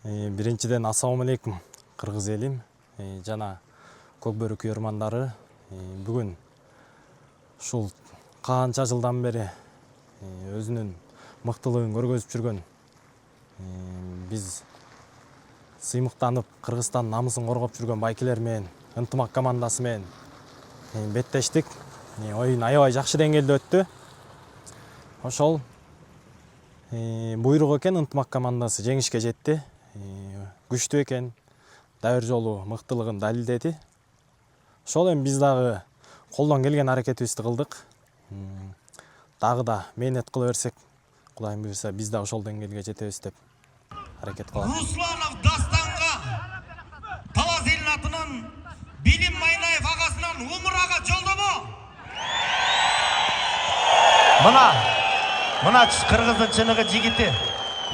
Биринчиден ассаламу алейкум кыргыз элим жана көк бөрү күйөрмандары. Бүгүн ушул канча жылдан бери өзүнүн мыктылыгын көргөзүп жүргөн биз сыймыктанып Кыргызстан намысын коргоп жүргөн байкелер менен ынтымак командасы менен беттештик. Оюн аябай жакшы деңгээлде өттү. Ошол буйрук экен, ынтымак командасы жеңишке жетти. Күчтүү экен, дайыр жолу мыктылыгын далилдеди. Ошол эми биз дагы колдон келген аракетибизди кылдык. Дагы да мээнет кыла берсек, Кудайым буйруса, биз да ошол деңгээлге жетебиз деп аракет кылабыз. Русланов Дастанга Талас элин атынан Билим Майнаев агасынан умурага жолдомо. Мына Кыргыздын чыныгы жигити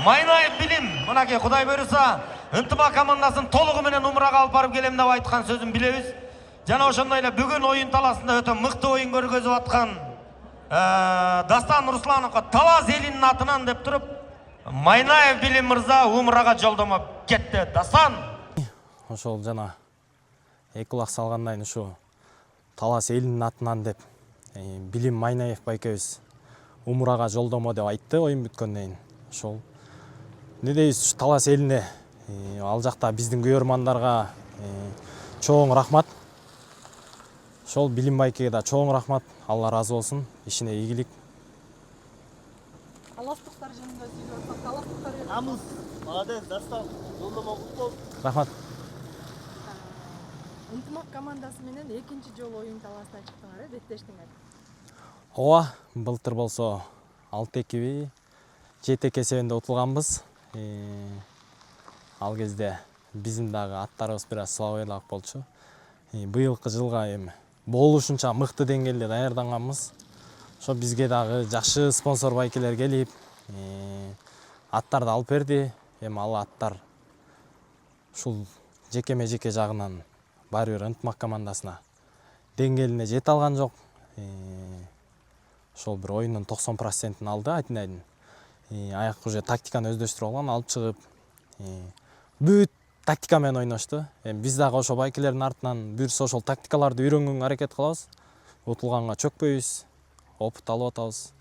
Майнаев Билим, мынакей Кудай буйруса, ынтымак командасын толугу менен умурага алып барып келем деп айткан сөзүн билебиз. Жана ошондой эле бүгүн оюн таласында өтө мыкты оюн көргөзүп аткан Дастан Руслановго Талас элинин атынан деп туруп Майнаев Билим мырза умурага жолдомо кетти. Дастан. Ошол жана эки кулак салгандан кийин ушу Талас элинин атынан деп Билим Майнаев байкебиз умурага жолдомо деп айтты оюн бүткөндөн кийин. Ошол эмне дейбиз, Талас элине, ал жакта биздин күйөрмандарга чоң рахмат. Ошол Билим байкеге да чоң рахмат. Алла разы болсун. Ишине ийгилик. Таластыктар жөнүндө сүйлөп атсак, таластыктар Намыс, молодец, Дастан, жолдомо куттук. Рахмат. ынтымак командасы менен экинчи жолу оюн таласына чыктыңар, беттештиңер. Ооба, былтыр болсо 6-2, 7-2 эсебинде утулганбыз. Ал кезде биздин дагы аттарыбыз бир аз слабыйраак болчу. Быйылкы жылга эми болушунча мыкты деңгээлде даярданганбыз. Ошо бизге дагы жакшы спонсор байкелер келип, аттарды алып берди. Эми ал аттар ушул жекеме-жеке жагынан баары бир ынтымак командасына деңгээлине жете алган жок. Ошол бир оюндун 90%-ин алды айтайын. Аяк уже тактиканы өздөштүрүп алган, алып чыгып бүт тактика менен ойношту. Эми биз дагы ошо байкелердин артынан буюрса ошол тактикаларды үйрөнгөнгө аракет кылабыз. Утулганга чөкпөйбүз, опыт алып атабыз.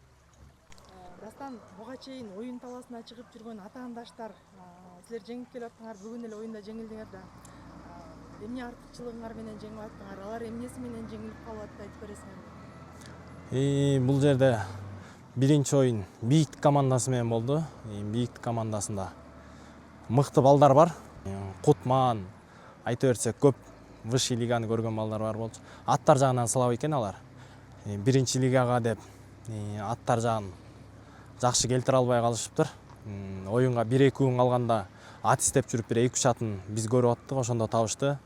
Дастан, буга чейин оюн таласына чыгып жүргөн атаандаштар, силер жеңип келип аттыңар, бүгүн эле оюнда жеңилдиңер да. Эмне артыкчылыгыңар менен жеңип аттыңар? Алар эмнеси менен жеңилип калып атты, айтып бересиңерби? Бул жерде биринчи оюн Бийиктик командасы менен болду. Бийиктик командасында мыкты балдар бар. Кутман, айта берсек көп высший лиганы көргөн балдар бар болчу. Аттар жагынан слабый экен алар. Биринчи лигага деп аттар жагын жакшы келтире албай калышыптыр. Оюнга 1-2 күн калганда ат издеп жүрүп бир 2-3 атын биз көрүп аттык, ошондо табышты.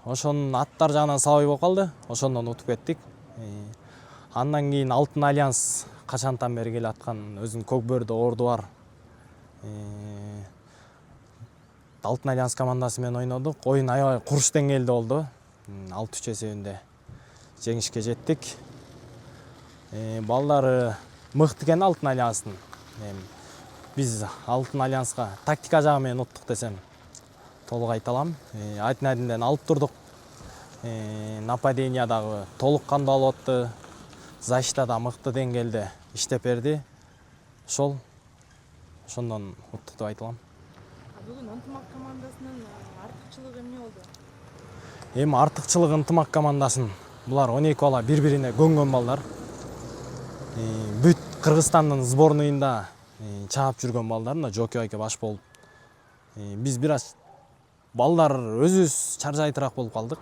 Ошонун аттар жагынан слабый болуп калды. Ошондон утуп кеттик. Андан кийин Алтын Альянс качантан бери келе аткан өзүнүн көк бөрдө орду бар. Алтын Альянс командасы менен ойнодук. Оюн аябай куруш деңгээлде болду. 6-3 эсебинде жеңишке жеттик. Балдары мыкты экен Алтын Альянстын. Биз Алтын Альянска тактика жагы менен уттук десем толук айта алам. Айтнадинден алып турдук. Нападение дагы толук кандуу алып атты. Защита да мыкты деңгээлде иштеп берди. Ошондон уттук деп айта алам. Бүгүн ынтымак командасынын артыкчылыгы эмне болду? Эми артыкчылыгы ынтымак командасын булар 12 бала бири-бирине көнгөн балдар. Бүт Кыргызстандын сборныйында чаап жүргөн балдар, мына Жоки байке баш болуп. Биз бир аз балдар өзүбүз чаржайтыраак болуп калдык.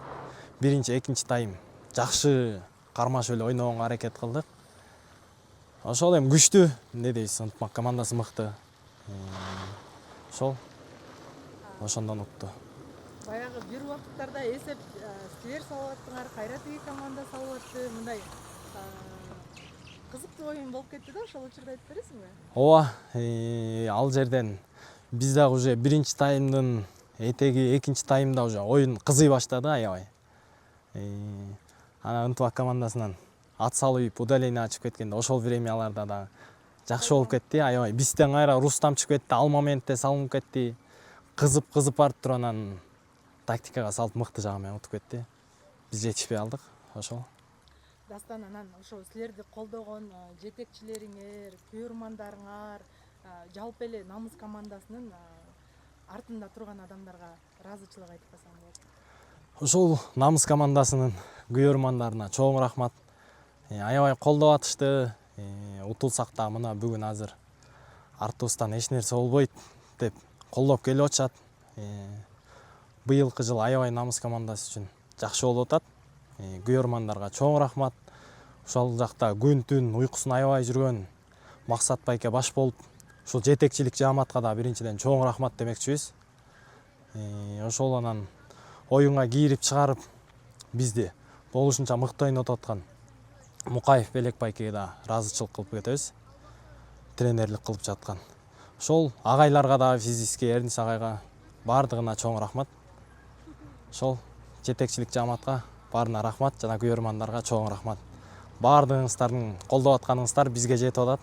Биринчи, экинчи тайм жакшы кармашып эле ойногонго аракет кылдык. Ошол эми күчтүү, эмне дейбиз, ынтымак командасы мыкты. Ошондон утту. Баягы бир убакыттарда эсеп силер салып аттыңар, кайра тиги команда салып атты. Мындай кызыктуу оюн болуп кетти да, ошол учурда айтып бересиңби? Ооба, ал жерден биз дагы уже биринчи таймдын этеги, экинчи таймда уже оюн кызый баштады аябай. Ана ынтымак командасынан ат салып удаление ачып кеткенде ошол времяларда да жакшы болуп кетти. Аябай бизден кайра Рустам чыгып кетти, ал моментте салынып кетти. Кызып барып туруп анан тактикага салып мыкты жагы менен утуп кетти. Биз жетишпей алдык. Ошол. Дастан, анан ошо силерди колдогон жетекчилериңер, күйөрмандарыңар, жалпы эле намыс командасынын артында турган адамдарга ыраазычылык айтып калсаң болот. Ошол намыс командасынын күйөрмандарына чоң рахмат. Аябай колдоп атышты. Утулсак да мына бүгүн азыр артыбыздан эч нерсе болбойт деп колдоп келип атышат. Быйылкы жыл аябай намыс командасы үчүн жакшы болуп атат. Күйөрмандарга чоң рахмат. Ошол жакта күн түн уйкусун аябай жүргөн Максат байке баш болуп, ушул жетекчилик жааматка да биринчиден чоң рахмат демекчибиз. Ошол анан оюнга кийирип чыгарып бизди болушунча мыкты ойнотуп аткан Мукаев Белек байкеге да ыраазычылык кылып кетебиз. Тренерлик кылып жаткан. Ошол агайларга да, физический Эрнис агайга бардыгына чоң рахмат. Ошол жетекчилик жааматка баарына рахмат жана күйөрмандарга чоң рахмат. Бардыгыңыздардын колдоп атканыңыздар бизге жетип атат.